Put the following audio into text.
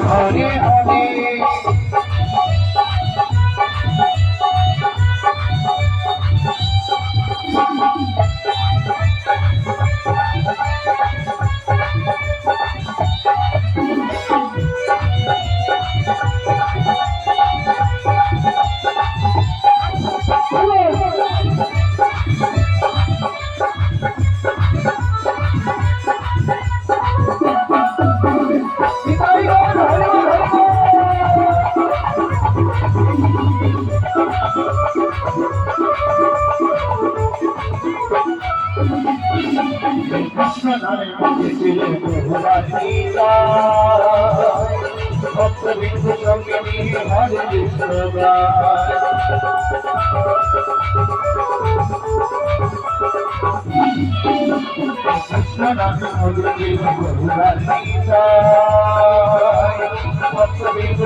হরে হরে কৃষ্ণ নামে ছিলেন ভগবান গীতা ভক্তবৃন্দ সঙ্গে নিয়ে হরে কৃষ্ণ কৃষ্ণ নামে ছিলেন ভগবান গীতা ভক্তবৃন্দ